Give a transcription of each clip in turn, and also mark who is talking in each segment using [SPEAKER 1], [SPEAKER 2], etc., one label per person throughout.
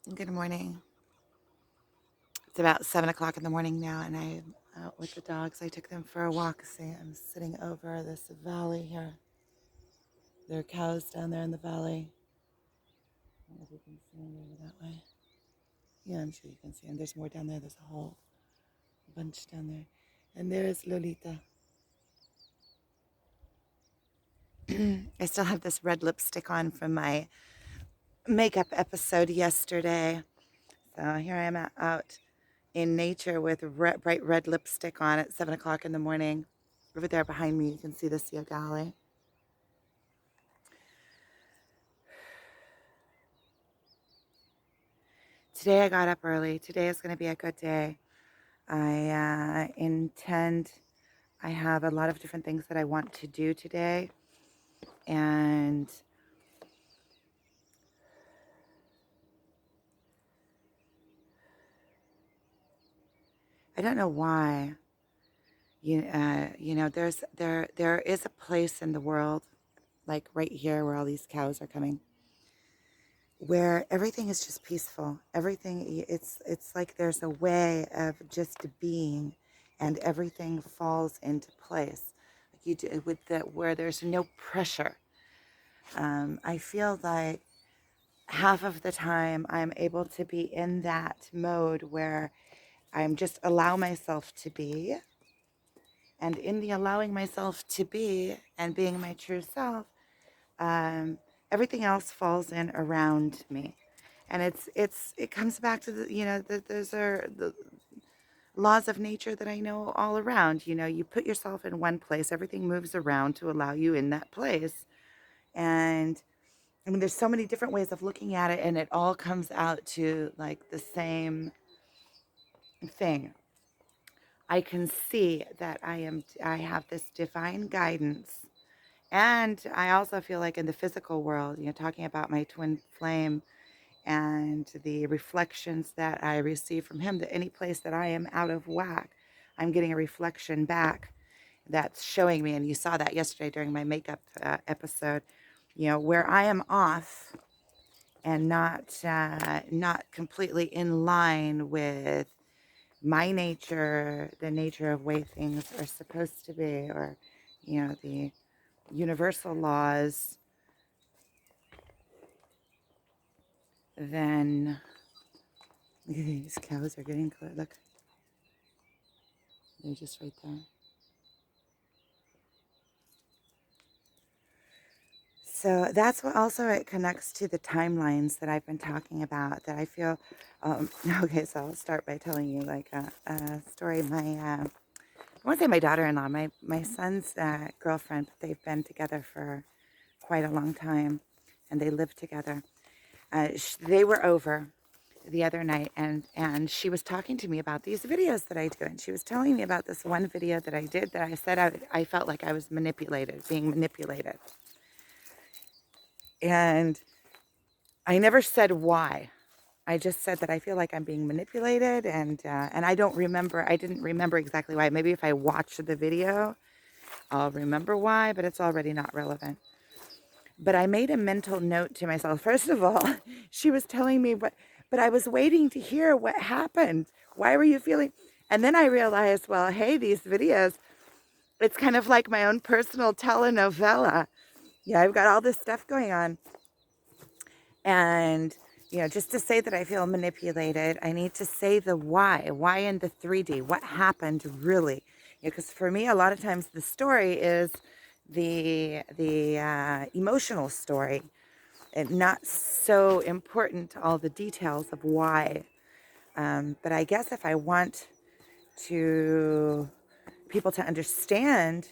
[SPEAKER 1] Good morning. It's about 7 o'clock in the morning now, and I'm out with the dogs. I took them for a walk. See, I'm sitting over this valley here. There are cows down there in the valley. I don't know if you can see them over that way. Yeah, I'm sure you can see them. There's more down there. There's a whole bunch down there. And there's Lolita. I still have this red lipstick on from my makeup episode yesterday. So here I am out in nature with bright red lipstick on at 7 o'clock in the morning. Over there behind me, you can see the Sea Galley. Today I got up early. Today is going to be a good day. I have a lot of different things that I want to do today. And I don't know why. There is a place in the world, like right here where all these cows are coming, where everything is just peaceful. Everything, it's like there's a way of just being, and everything falls into place. Like you do with that, where there's no pressure. I feel like half of the time I'm able to be in that mode where I'm just allow myself to be, and in the allowing myself to be and being my true self, um, everything else falls in around me. And it comes back to those are the laws of nature that I know all around. You put yourself in one place, everything moves around to allow you in that place. And I mean, there's so many different ways of looking at it, and it all comes out to like the same thing. I can see that I have this divine guidance. And I also feel like in the physical world, talking about my twin flame and the reflections that I receive from him, that any place that I am out of whack, I'm getting a reflection back that's showing me. And you saw that yesterday during my makeup episode, where I am off and not completely in line with my nature, the nature of way things are supposed to be, or the universal laws, then these cows are getting close. Look, they're just right there. So that's what also it connects to the timelines that I've been talking about. That I feel. Okay, so I'll start by telling you like a story. I won't say my daughter-in-law, my son's girlfriend. They've been together for quite a long time, and they live together. They were over the other night, and she was talking to me about these videos that I do, and she was telling me about this one video that I did that I said I felt like I was being manipulated, and I never said why. I just said that I feel like I'm being manipulated, and I don't remember. I didn't remember exactly why. Maybe if I watch the video, I'll remember why, but it's already not relevant. But I made a mental note to myself. First of all, she was telling me but I was waiting to hear what happened. Why were you feeling? And then I realized, well, hey, these videos, it's kind of like my own personal telenovela. Yeah, I've got all this stuff going on. And, just to say that I feel manipulated, I need to say the why in the 3D, what happened really. Because for me, a lot of times the story is the emotional story, and not so important to all the details of why. But I guess if I want to people to understand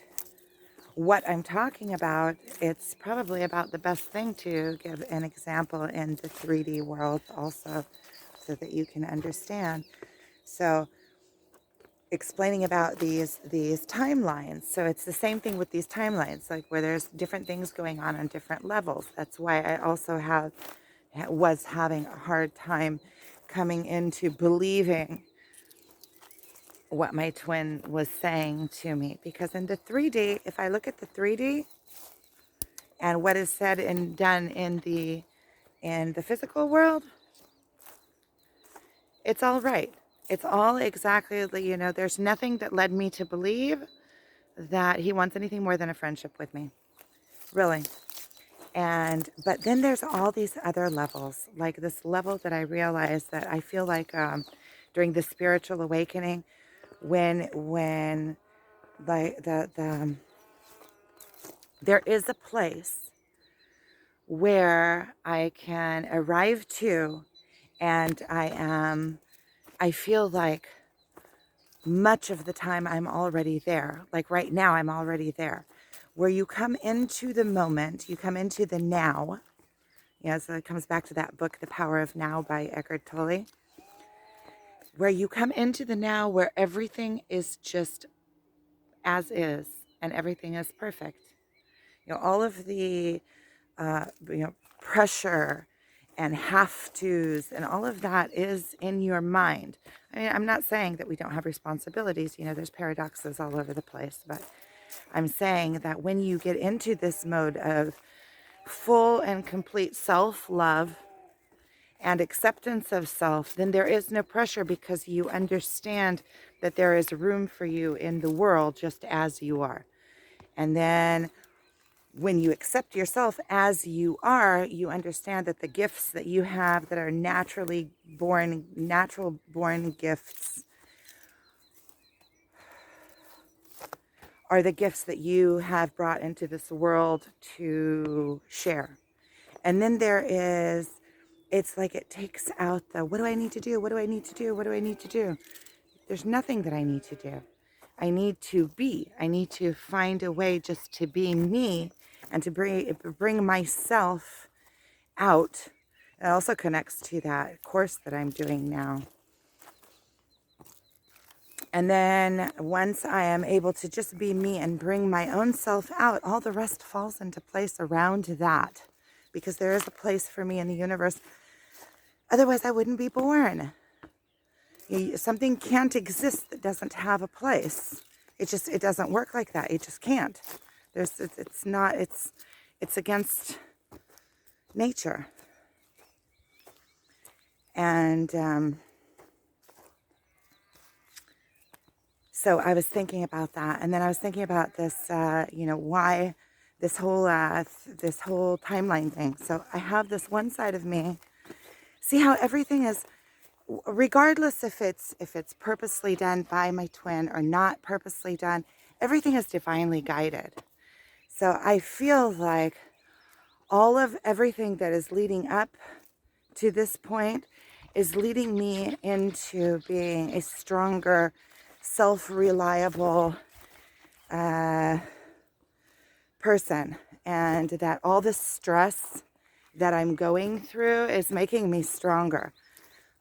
[SPEAKER 1] what I'm talking about, it's probably about the best thing to give an example in the 3D world also, so that you can understand. So explaining about these timelines. So it's the same thing with these timelines, like where there's different things going on different levels. That's why I also was having a hard time coming into believing what my twin was saying to me, because in the 3D, if I look at the 3D and what is said and done in the physical world, It's all right. It's all exactly, there's nothing that led me to believe that he wants anything more than a friendship with me. Really. But then there's all these other levels, like this level that I realized that I feel like during the spiritual awakening, when there is a place where I can arrive to, and I feel like much of the time I'm already there. Like right now, I'm already there. Where you come into the moment, you come into the now. Yeah, so it comes back to that book, The Power of Now by Eckhart Tolle. Where you come into the now, where everything is just as is, and everything is perfect. All of the pressure and have tos and all of that is in your mind. I mean, I'm not saying that we don't have responsibilities. There's paradoxes all over the place, but I'm saying that when you get into this mode of full and complete self-love and acceptance of self, then there is no pressure, because you understand that there is room for you in the world just as you are. And then when you accept yourself as you are, you understand that the gifts that you have that are natural born gifts are the gifts that you have brought into this world to share. And then it's like it takes out the, what do I need to do? What do I need to do? What do I need to do? There's nothing that I need to do. I need to be. I need to find a way just to be me and to bring myself out. It also connects to that course that I'm doing now. And then once I am able to just be me and bring my own self out, all the rest falls into place around that. Because there is a place for me in the universe. Otherwise, I wouldn't be born. Something can't exist that doesn't have a place. It doesn't work like that. It just can't. It's against nature. And so I was thinking about that, and then I was thinking about this, why this whole timeline thing. So I have this one side of me. See how everything is, regardless if it's purposely done by my twin or not purposely done, everything is divinely guided. So I feel like all of everything that is leading up to this point is leading me into being a stronger, self-reliable person, and that all the stress that I'm going through is making me stronger.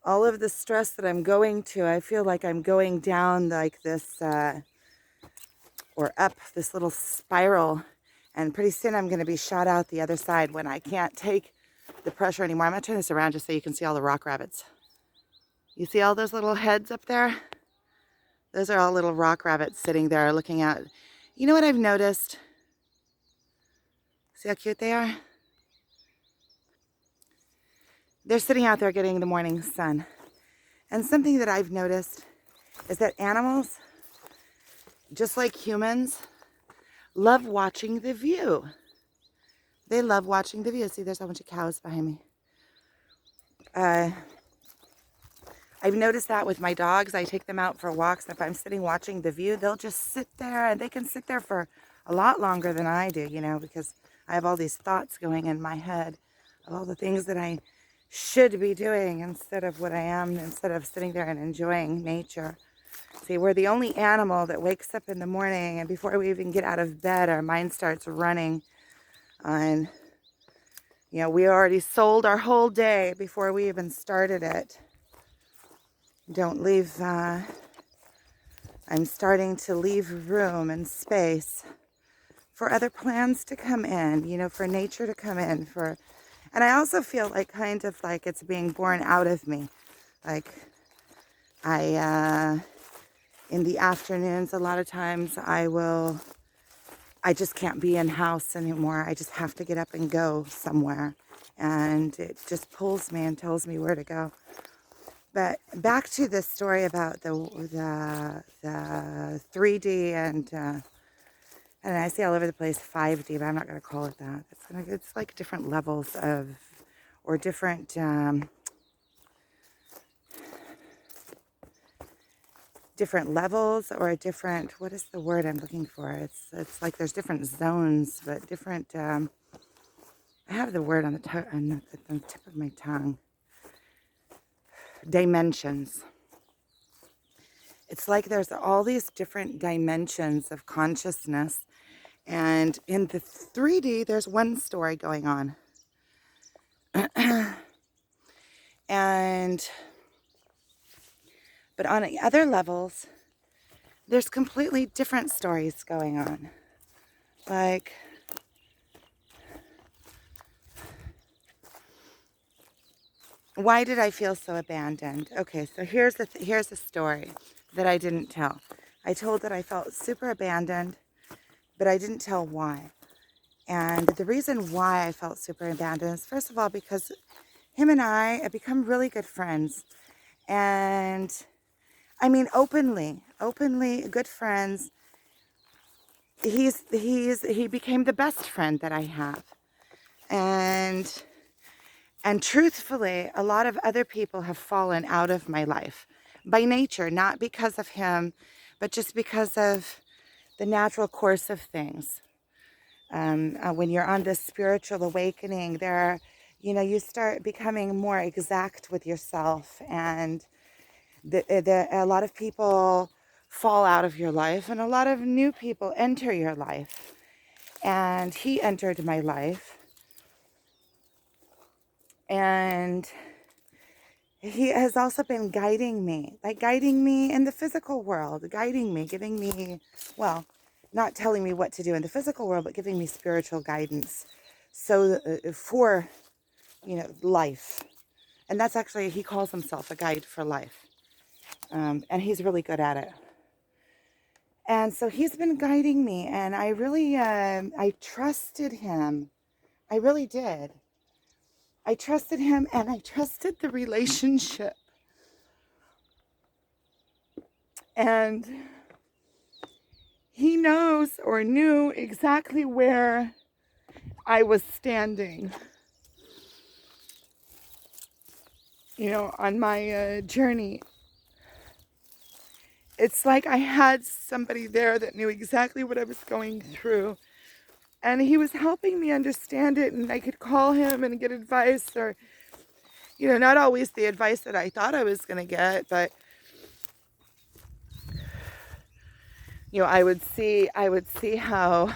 [SPEAKER 1] All of the stress that I'm going to, I feel like I'm going down like this, or up this little spiral, and pretty soon I'm going to be shot out the other side when I can't take the pressure anymore. I'm going to turn this around just so you can see all the rock rabbits. You see all those little heads up there? Those are all little rock rabbits sitting there looking out. You know what I've noticed? See how cute they are? They're sitting out there getting the morning sun. And something that I've noticed is that animals, just like humans, love watching the view. They love watching the view. See, there's a bunch of cows behind me. I've noticed that with my dogs. I take them out for walks, and if I'm sitting watching the view, they'll just sit there, and they can sit there for a lot longer than I do, because I have all these thoughts going in my head of all the things that I should be doing instead of what I am, instead of sitting there and enjoying nature. See, we're the only animal that wakes up in the morning, and before we even get out of bed, our mind starts running on, we already sold our whole day before we even started it. Don't leave, I'm starting to leave room and space for other plans to come in, for nature to come in, and I also feel like kind of like it's being born out of me. Like in the afternoons, a lot of times I just can't be in house anymore. I just have to get up and go somewhere. And it just pulls me and tells me where to go. But back to the story about the 3D and I see all over the place 5D, but I'm not going to call it that. It's like different levels of, or different levels, or a different, what is the word I'm looking for? It's like there's different zones, but different. I have the word on the tip of my tongue. Dimensions. It's like there's all these different dimensions of consciousness, and in the 3D, there's one story going on. But on the other levels, there's completely different stories going on. Like, why did I feel so abandoned? Okay, so here's the story that I didn't tell. I told that I felt super abandoned, but I didn't tell why. And the reason why I felt super abandoned is, first of all, because him and I have become really good friends. And I mean, openly good friends. He became the best friend that I have. And truthfully, a lot of other people have fallen out of my life by nature, not because of him, but just because of the natural course of things. When you're on this spiritual awakening, you start becoming more exact with yourself, and a lot of people fall out of your life, and a lot of new people enter your life. And he entered my life, and he has also been guiding me in the physical world, giving me, well, not telling me what to do in the physical world, but giving me spiritual guidance. So for, life. And that's actually, he calls himself a guide for life. And he's really good at it. And so he's been guiding me, and I really, I trusted him. I really did. I trusted him, and I trusted the relationship. And he knows, or knew, exactly where I was standing, on my journey. It's like I had somebody there that knew exactly what I was going through. And he was helping me understand it, and I could call him and get advice, or, not always the advice that I thought I was going to get, but, I would see how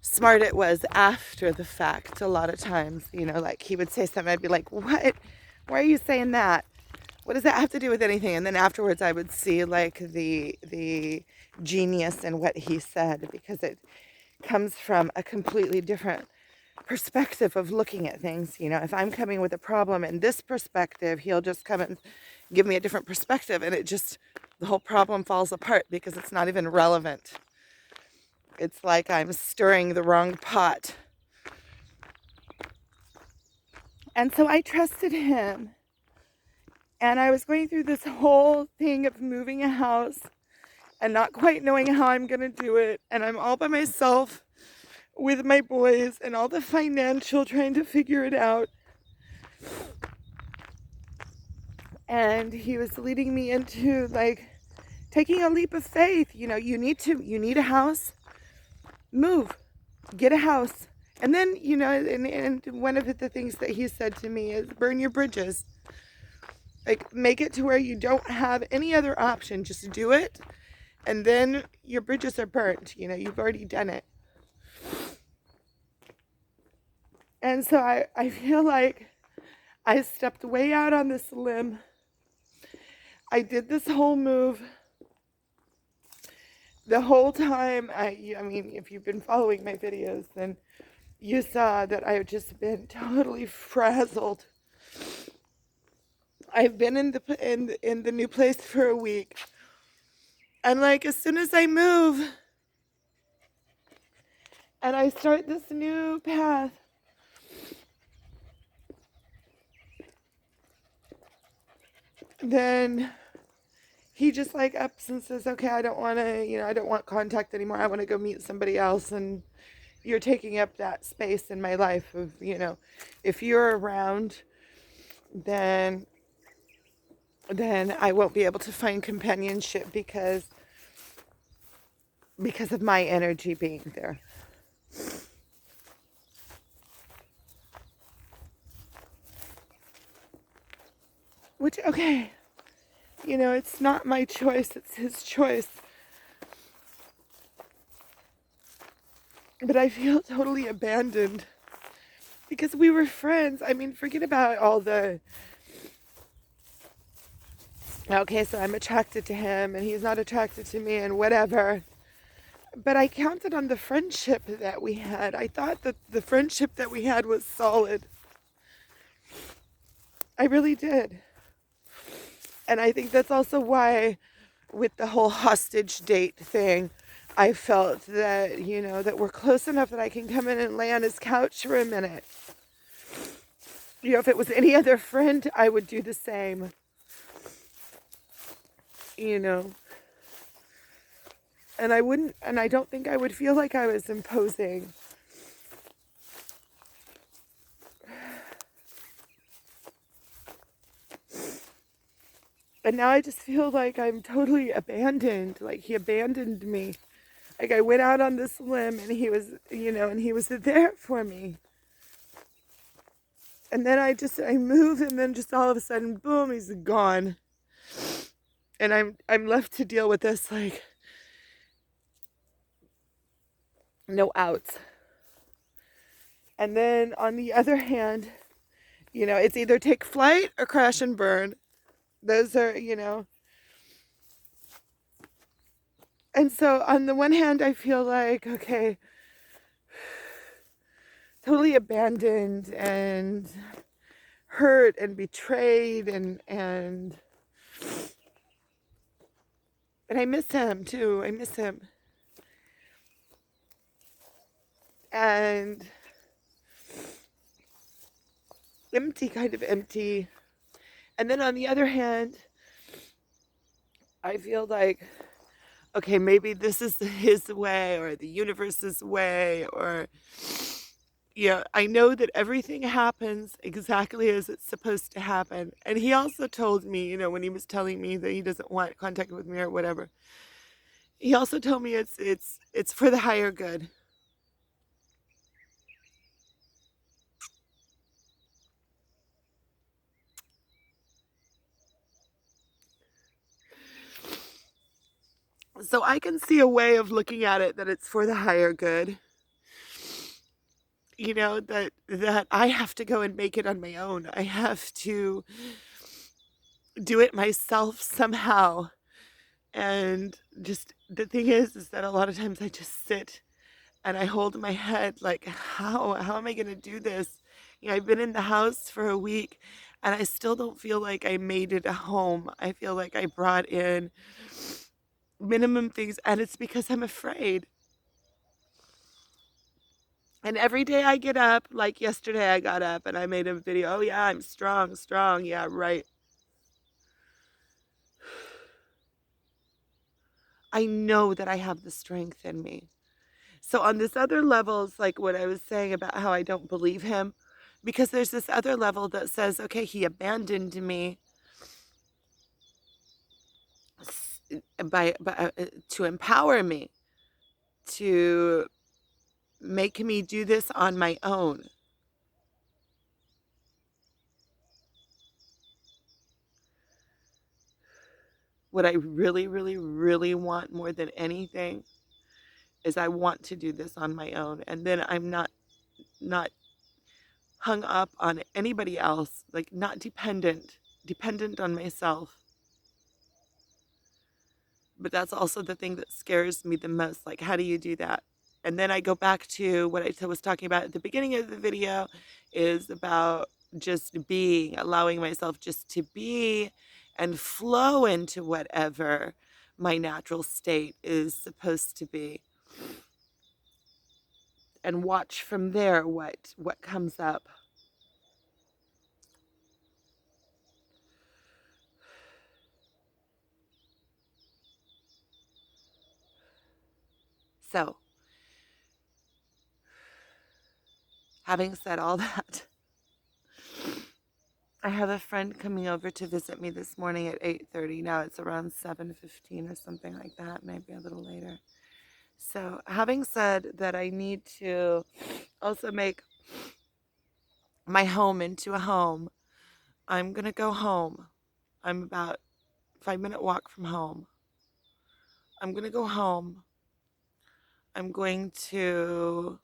[SPEAKER 1] smart it was after the fact a lot of times. Like he would say something, I'd be like, what? Why are you saying that? What does that have to do with anything? And then afterwards I would see like the genius in what he said, because it comes from a completely different perspective of looking at things. If I'm coming with a problem in this perspective, he'll just come and give me a different perspective, and the whole problem falls apart because it's not even relevant. It's like I'm stirring the wrong pot. And so I trusted him. And I was going through this whole thing of moving a house and not quite knowing how I'm going to do it. And I'm all by myself with my boys and all the financial, trying to figure it out. And he was leading me into like taking a leap of faith. You need a house, move, get a house. And then, and one of the things that he said to me is burn your bridges. Like, make it to where you don't have any other option. Just do it. And then your bridges are burnt. You've already done it. And so I feel like I stepped way out on this limb. I did this whole move. The whole time, I mean, if you've been following my videos, then you saw that I've just been totally frazzled. I've been in the new place for a week. And like, as soon as I move and I start this new path,
[SPEAKER 2] then he just like ups and says, okay, I don't want to, I don't want contact anymore. I want to go meet somebody else. And you're taking up that space in my life of, if you're around, then I won't be able to find companionship because of my energy being there. Which, okay, it's not my choice, it's his choice. But I feel totally abandoned because we were friends. I mean, forget about all the, okay, so I'm attracted to him and he's not attracted to me and whatever. But I counted on the friendship that we had. I thought that the friendship that we had was solid. I really did. And I think that's also why, with the whole hostage date thing, I felt that, that we're close enough that I can come in and lay on his couch for a minute. If it was any other friend, I would do the same. And I don't think I would feel like I was imposing. And now I just feel like I'm totally abandoned. Like he abandoned me. Like I went out on this limb and he was, and he was there for me. And then I moved and then just all of a sudden, boom, he's gone. And I'm left to deal with this, like, no outs. And then on the other hand, it's either take flight or crash and burn. Those are, And so on the one hand, I feel like, okay, totally abandoned and hurt and betrayed and I miss him too. I miss him. And empty, kind of empty. And then on the other hand, I feel like, okay, maybe this is his way or the universe's way, or, I know that everything happens exactly as it's supposed to happen. And he also told me, when he was telling me that he doesn't want contact with me or whatever, he also told me it's for the higher good. So I can see a way of looking at it that it's for the higher good. That I have to go and make it on my own. I have to do it myself somehow. And just the thing is that a lot of times I just sit and I hold my head like, how am I going to do this? I've been in the house for a week and I still don't feel like I made it a home. I feel like I brought in minimum things, and it's because I'm afraid. And every day I get up, like yesterday I got up and I made a video. Oh yeah, I'm strong, strong. Yeah, right. I know that I have the strength in me. So on this other level, it's like what I was saying about how I don't believe him, because there's this other level that says, okay, he abandoned me to empower me, to make me do this on my own. What I really, really, really want more than anything is I want to do this on my own, and then I'm not hung up on anybody else, like not dependent on myself. But that's also the thing that scares me the most. Like, how do you do that? And then I go back to what I was talking about at the beginning of the video, is about just being, allowing myself just to be and flow into whatever my natural state is supposed to be, and watch from there what comes up. So, having said all that, I have a friend coming over to visit me this morning at 8:30. Now it's around 7:15 or something like that, maybe a little later. So, having said that, I need to also make my home into a home. I'm going to go home. I'm about 5-minute walk from home. I'm going to go home. I'm going to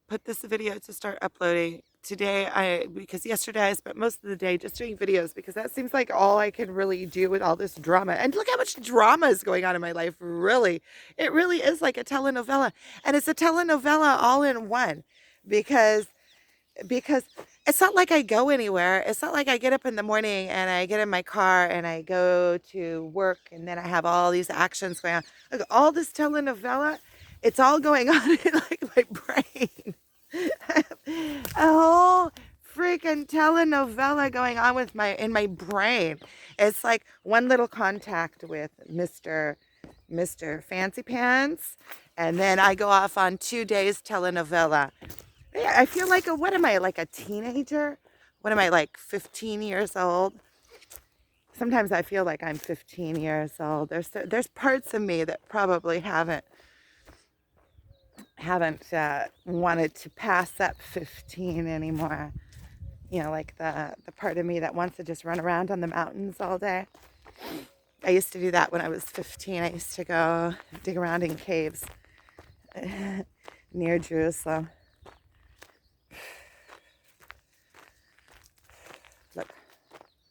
[SPEAKER 2] put this video to start uploading. Today, because yesterday I spent most of the day just doing videos because that seems like all I can really do with all this drama. And look how much drama is going on in my life, really. It really is like a telenovela. And it's a telenovela all in one because because it's not like I go anywhere. It's not like I get up in the morning and I get in my car and I go to work and then I have all these actions going on. Look, all this telenovela, it's all going on in like my brain. A whole freaking telenovela going on with in my brain. It's like one little contact with Mr. Fancy Pants, and then I go off on 2 days telenovela. Yeah, I feel like what am I, like a teenager? What am I, like 15 years old? Sometimes I feel like I'm 15 years old. There's parts of me that probably haven't wanted to pass up 15 anymore. You know, like the part of me that wants to just run around on the mountains all day. I used to do that when I was 15. I used to go dig around in caves near Jerusalem. Look,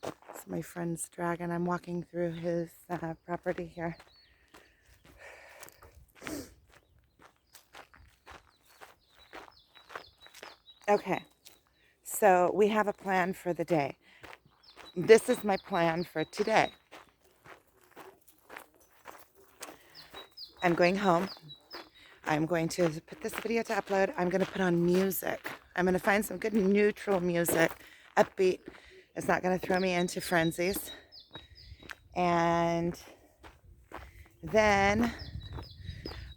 [SPEAKER 2] it's my friend's dragon. I'm walking through his property here. Okay, so we have a plan for the day. This is my plan for today. I'm going home. I'm going to put this video to upload. I'm going to put on music. I'm going to find some good neutral music, upbeat. It's not going to throw me into frenzies. And then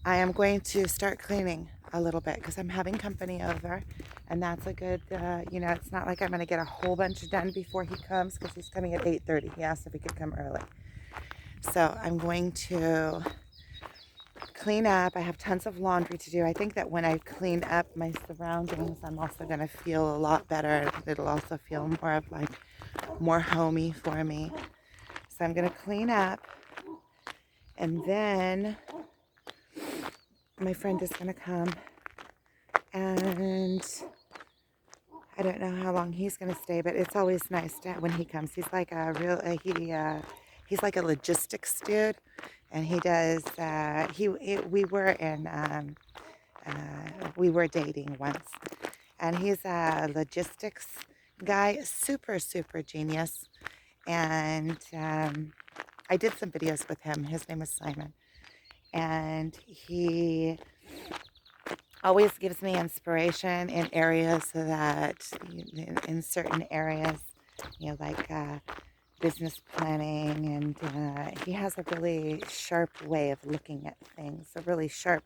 [SPEAKER 2] I am going to start cleaning a little bit because I'm having company over. And that's a good, it's not like I'm going to get a whole bunch done before he comes because he's coming at 8:30. He asked if he could come early. So I'm going to clean up. I have tons of laundry to do. I think that when I clean up my surroundings, I'm also going to feel a lot better. It'll also feel more homey for me. So I'm going to clean up, and then my friend is going to come, and I don't know how long he's going to stay, but it's always nice when he comes. He's like he's like a logistics dude, and he does. We were dating once, and he's a logistics guy, super super genius, and I did some videos with him. His name is Simon, and he always gives me inspiration in areas in certain areas, like business planning, and he has a really sharp way of looking at things, a really sharp,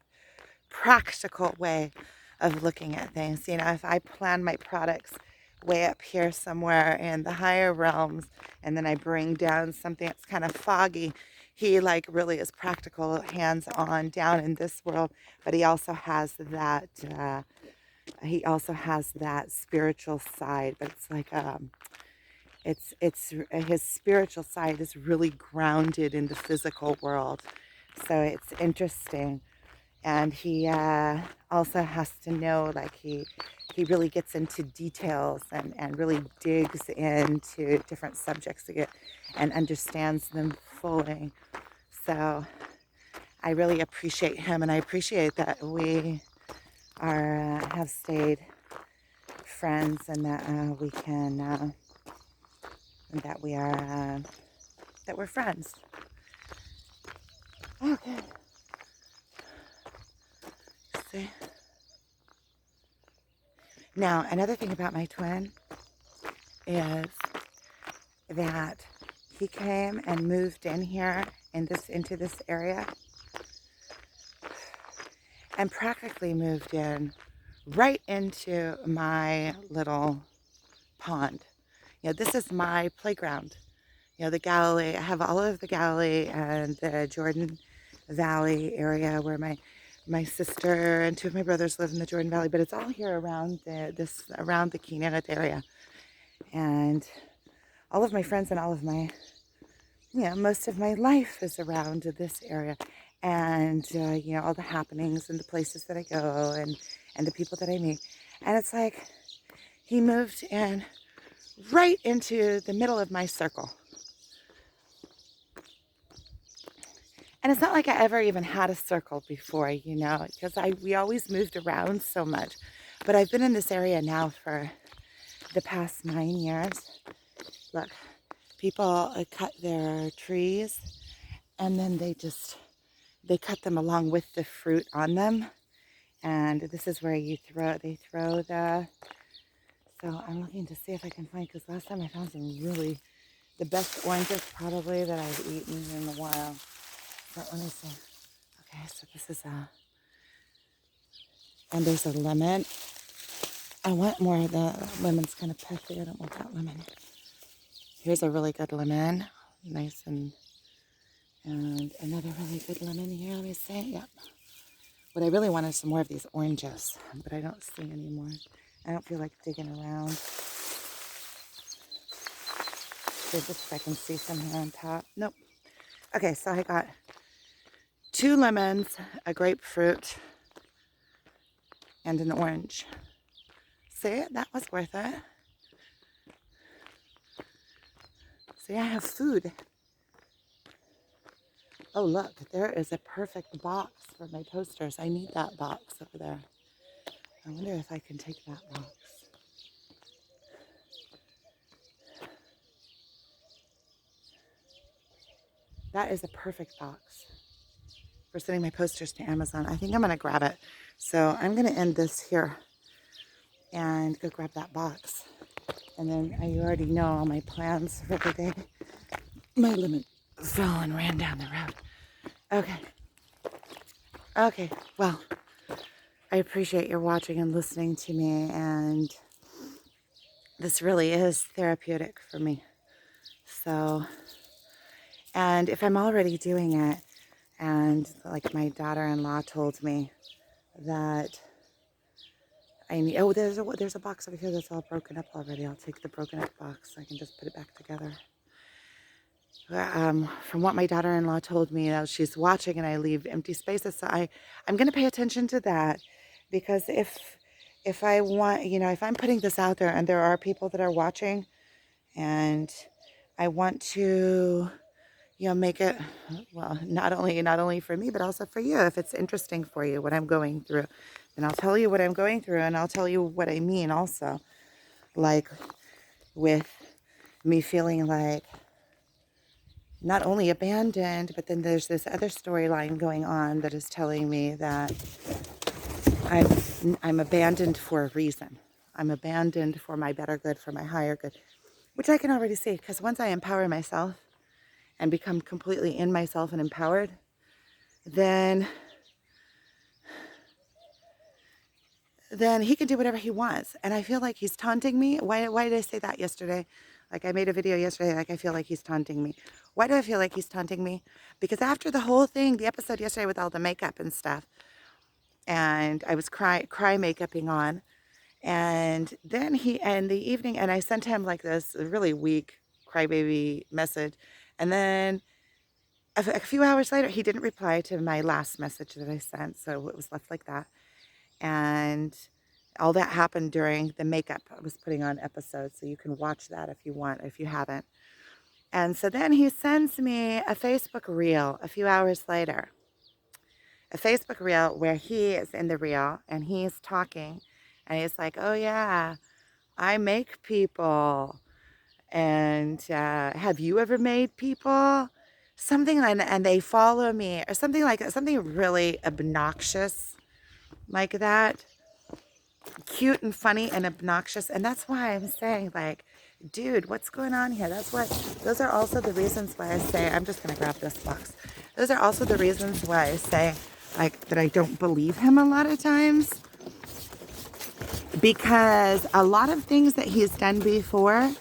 [SPEAKER 2] practical way of looking at things. If I plan my products way up here somewhere in the higher realms, and then I bring down something that's kind of foggy, he really is practical, hands-on down in this world, but he also has that spiritual side. But it's like it's his spiritual side is really grounded in the physical world, so it's interesting. And he also has to know, he really gets into details and really digs into different subjects and understands them fully. So I really appreciate him, and I appreciate that we have stayed friends, and that we can and that we are that we're friends. Okay. See. Now, another thing about my twin is that he came and moved in here into this area,
[SPEAKER 1] and practically moved in right into my little pond. This is my playground. The Galilee, I have all of the Galilee and the Jordan Valley area where my sister and two of my brothers live in the Jordan Valley, but it's all here around around the Kinneret area. And all of my friends and all of my, most of my life is around this area. And, all the happenings and the places that I go and the people that I meet. And it's like he moved in right into the middle of my circle. And it's not like I ever even had a circle before, because we always moved around so much. But I've been in this area now for the past 9 years. Look, people cut their trees and then they cut them along with the fruit on them. And this is where they throw so I'm looking to see if I can find, because last time I found the best oranges probably that I've eaten in a while. But let me see. Okay, so this is and there's a lemon. I want more of the lemon's kind of puffy. I don't want that lemon. Here's a really good lemon. Nice and another really good lemon here. Let me see. Yep. What I really want is some more of these oranges, but I don't see any more. I don't feel like digging around. See if I can see some here on top. Nope. Okay, so I got 2 lemons, a grapefruit, and an orange. See, that was worth it. See, I have food. Oh, look, there is a perfect box for my toasters. I need that box over there. I wonder if I can take that box. That is a perfect box for sending my posters to Amazon. I think I'm going to grab it. So I'm going to end this here and go grab that box. And then you already know all my plans for the day. My lemon fell and ran down the road. Okay, well, I appreciate your watching and listening to me, and this really is therapeutic for me. So, and if I'm already doing it, and like my daughter-in-law told me that I need, there's a box over here that's all broken up already. I'll take the broken up box. I can just put it back together. From what my daughter-in-law told me, she's watching and I leave empty spaces. So I'm going to pay attention to that, because if I want, if I'm putting this out there and there are people that are watching, and I want to, make it, well, not only for me, but also for you. If it's interesting for you, what I'm going through, then I'll tell you what I'm going through, and I'll tell you what I mean also. Like with me feeling like not only abandoned, but then there's this other storyline going on that is telling me that I'm abandoned for a reason. I'm abandoned for my better good, for my higher good, which I can already see, because once I empower myself and become completely in myself and empowered, then he can do whatever he wants. And I feel like he's taunting me. Why did I say that yesterday? Like, I made a video yesterday, like I feel like he's taunting me. Why do I feel like he's taunting me? Because after the whole thing, the episode yesterday with all the makeup and stuff, and I was cry makeuping on, and then in the evening, and I sent him like this really weak crybaby message, and then a few hours later, he didn't reply to my last message that I sent, so it was left like that. And all that happened during the makeup I was putting on episodes, so you can watch that if you want, if you haven't. And so then he sends me a Facebook reel a few hours later. A Facebook reel where he is in the reel and he's talking, and he's like, oh yeah, I make people. And have you ever made people? Something, and they follow me, or something like that, something really obnoxious like that. Cute and funny and obnoxious. And that's why I'm saying, like, dude, what's going on here? Those are also the reasons why I say, I'm just going to grab this box. Those are also the reasons why I say, like that I don't believe him a lot of times, because a lot of things that he's done before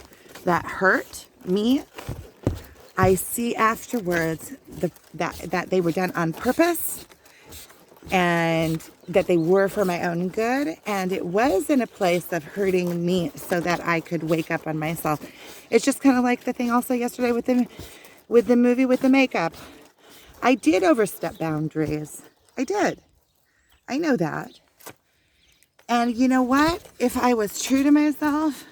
[SPEAKER 1] that hurt me, I see afterwards that they were done on purpose, and that they were for my own good, and it was in a place of hurting me so that I could wake up on myself. It's just kind of like the thing also yesterday with the movie with the makeup. I did overstep boundaries. I did. I know that. And you know what? If I was true to myself,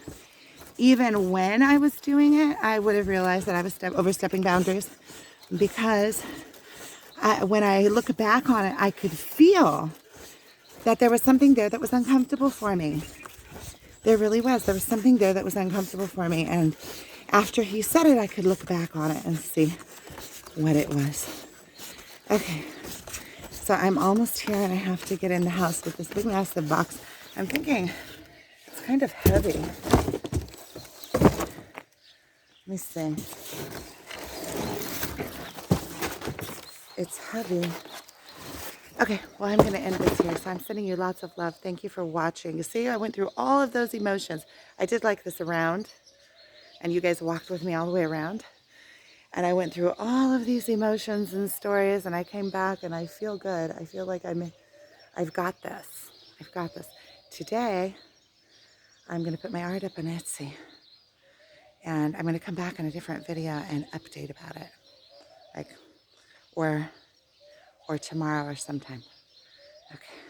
[SPEAKER 1] even when I was doing it, I would have realized that I was overstepping boundaries, because when I look back on it, I could feel that there was something there that was uncomfortable for me. There really was. There was something there that was uncomfortable for me. And after he said it, I could look back on it and see what it was. Okay. So I'm almost here, and I have to get in the house with this big massive box. I'm thinking it's kind of heavy. Let me see. It's heavy. Okay, well, I'm going to end this here. So I'm sending you lots of love. Thank you for watching. You see, I went through all of those emotions. I did like this around, and you guys walked with me all the way around. And I went through all of these emotions and stories, and I came back, and I feel good. I feel like I've got this. I've got this. Today, I'm going to put my art up on Etsy, and I'm going to come back in a different video and update about it, like, or tomorrow or sometime. Okay.